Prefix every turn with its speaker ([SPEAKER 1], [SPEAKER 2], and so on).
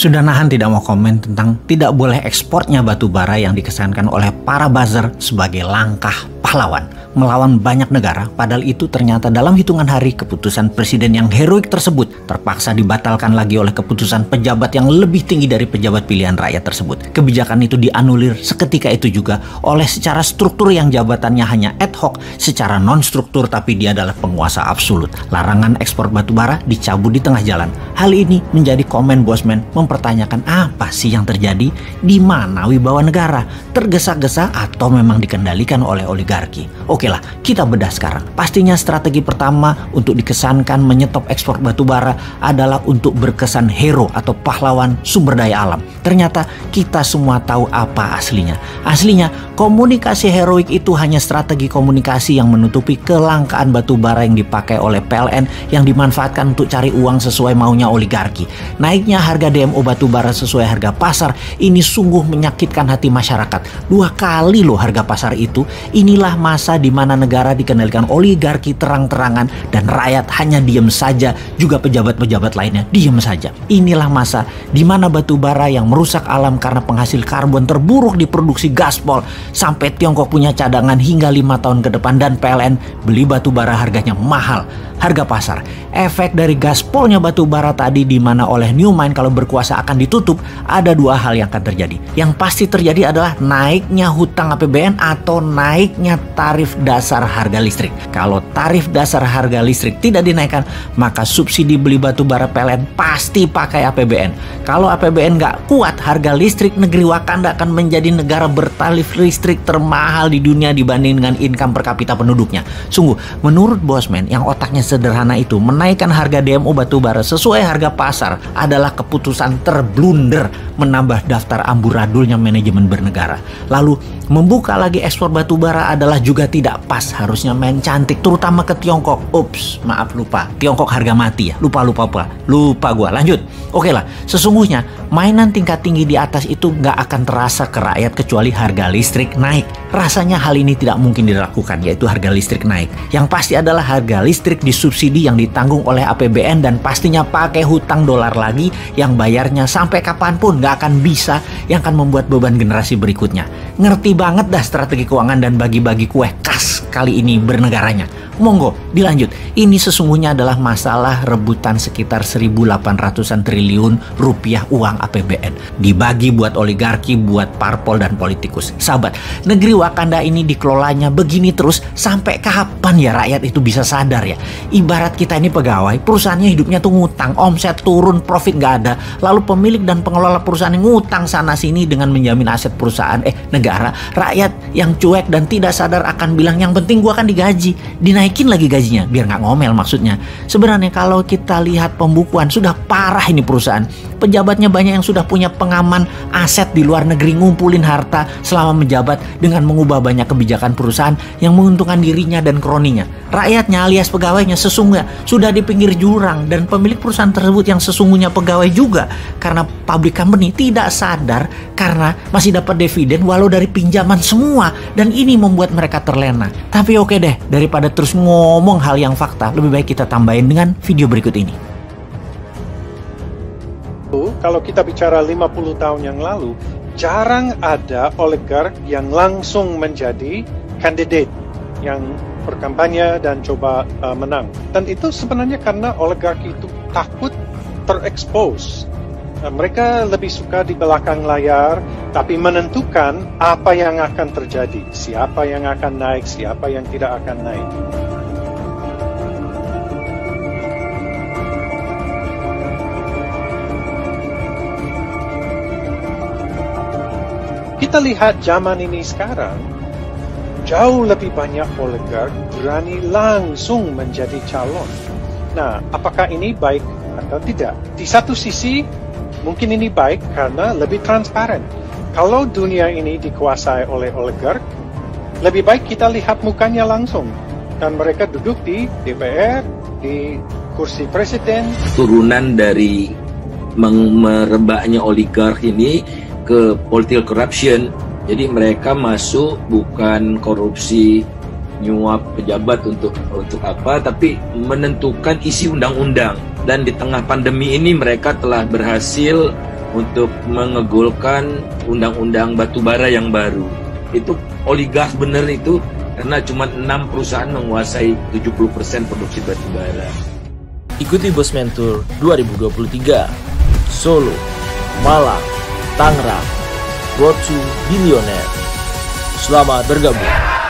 [SPEAKER 1] Sudah nahan tidak mau komen tentang tidak boleh ekspornya batu bara yang dikesankan oleh para buzzer sebagai langkah pahlawan melawan banyak negara, padahal itu ternyata dalam hitungan hari keputusan presiden yang heroik tersebut terpaksa dibatalkan lagi oleh keputusan pejabat yang lebih tinggi dari pejabat pilihan rakyat tersebut. Kebijakan itu dianulir seketika itu juga oleh secara struktur yang jabatannya hanya ad hoc, secara non-struktur tapi dia adalah penguasa absolut. Larangan ekspor batu bara dicabut di tengah jalan. Hal ini menjadi komen Bosman mempertanyakan apa sih yang terjadi, di mana wibawa negara, tergesa-gesa atau memang dikendalikan oleh oligarki. Oke lah, kita bedah sekarang. Pastinya strategi pertama untuk dikesankan menyetop ekspor batu bara adalah untuk berkesan hero atau pahlawan sumber daya alam. Ternyata kita semua tahu apa aslinya. Aslinya, komunikasi heroik itu hanya strategi komunikasi yang menutupi kelangkaan batu bara yang dipakai oleh PLN yang dimanfaatkan untuk cari uang sesuai maunya oligarki. Naiknya harga DMO batu bara sesuai harga pasar ini sungguh menyakitkan hati masyarakat. 2 kali loh harga pasar itu. Inilah masa di mana negara dikendalikan oligarki terang-terangan dan rakyat hanya diem saja, juga pejabat-pejabat lainnya diem saja. Inilah masa di mana batu bara yang merusak alam karena penghasil karbon terburuk diproduksi gaspol sampai Tiongkok punya cadangan hingga 5 tahun ke depan dan PLN beli batu bara harganya mahal. Harga pasar. Efek dari gaspolnya batu bara tadi di mana oleh New Mine kalau berkuasa akan ditutup, ada 2 hal yang akan terjadi. Yang pasti terjadi adalah naiknya hutang APBN atau naiknya tarif dasar harga listrik. Kalau tarif dasar harga listrik tidak dinaikkan, maka subsidi beli batu bara PLN pasti pakai APBN. Kalau APBN nggak kuat, harga listrik negeri Wakanda akan menjadi negara bertarif listrik termahal di dunia dibanding dengan income per kapita penduduknya. Sungguh, menurut Bosman yang otaknya sederhana itu, menaikkan harga DMO batubara sesuai harga pasar adalah keputusan terblunder menambah daftar amburadulnya manajemen bernegara. Lalu membuka lagi ekspor batubara adalah juga tidak pas, harusnya main cantik terutama ke Tiongkok. Ups, maaf lupa. Tiongkok harga mati ya. Lupa gua. Lanjut. Oke lah, sesungguhnya mainan tingkat tinggi di atas itu nggak akan terasa ke rakyat kecuali harga listrik naik. Rasanya hal ini tidak mungkin dilakukan, yaitu harga listrik naik. Yang pasti adalah harga listrik disubsidi yang ditanggung oleh APBN dan pastinya pakai hutang dolar lagi yang bayarnya sampai kapanpun nggak akan bisa, yang akan membuat beban generasi berikutnya. Ngerti banget dah strategi keuangan dan bagi-bagi kue khas kali ini bernegaranya. Monggo dilanjut. Ini sesungguhnya adalah masalah rebutan sekitar 1.800-an triliun rupiah uang APBN. Dibagi buat oligarki, buat parpol dan politikus. Sahabat, negeri Wakanda ini dikelolanya begini terus sampai kapan ya rakyat itu bisa sadar ya? Ibarat kita ini pegawai, perusahaannya hidupnya tuh ngutang, omset turun, profit nggak ada. Lalu pemilik dan pengelola perusahaan ngutang sana sini dengan menjamin aset perusahaan negara. Rakyat yang cuek dan tidak sadar akan bilang yang penting gua kan digaji, dinaikin lagi gajinya biar nggak ngomel maksudnya. Sebenarnya kalau kita lihat pembukuan sudah parah ini perusahaan. Pejabatnya banyak yang sudah punya pengaman aset di luar negeri, ngumpulin harta selama menjabat dengan mengubah banyak kebijakan perusahaan yang menguntungkan dirinya dan kroninya. Rakyatnya alias pegawainya sesungguhnya sudah di pinggir jurang dan pemilik perusahaan tersebut yang sesungguhnya pegawai juga karena public company tidak sadar karena masih dapat dividen walau dari pinjaman semua, dan ini membuat mereka terlena. Tapi oke deh, daripada terus ngomong hal yang fakta, lebih baik kita tambahin dengan video berikut ini.
[SPEAKER 2] Kalau kita bicara 50 tahun yang lalu, jarang ada oligark yang langsung menjadi kandidat yang berkampanye dan coba menang. Dan itu sebenarnya karena oligark itu takut terekspos. Mereka lebih suka di belakang layar, tapi menentukan apa yang akan terjadi, siapa yang akan naik, siapa yang tidak akan naik. Kita lihat zaman ini sekarang, jauh lebih banyak oligark berani langsung menjadi calon. Nah, apakah ini baik atau tidak? Di satu sisi, mungkin ini baik karena lebih transparan. Kalau dunia ini dikuasai oleh oligark, lebih baik kita lihat mukanya langsung. Dan mereka duduk di DPR, di kursi presiden.
[SPEAKER 3] Turunan dari merebaknya oligark ini ke political corruption. Jadi mereka masuk bukan korupsi nyuap pejabat untuk apa, tapi menentukan isi undang-undang. Dan di tengah pandemi ini mereka telah berhasil untuk mengegolkan undang-undang batubara yang baru. Itu oligark bener itu, karena cuma 6 perusahaan menguasai 70% produksi batubara.
[SPEAKER 4] Ikuti Bosman Tour 2023, Solo, Malang, Tangerang, Road to Billionaire. Selamat bergabung.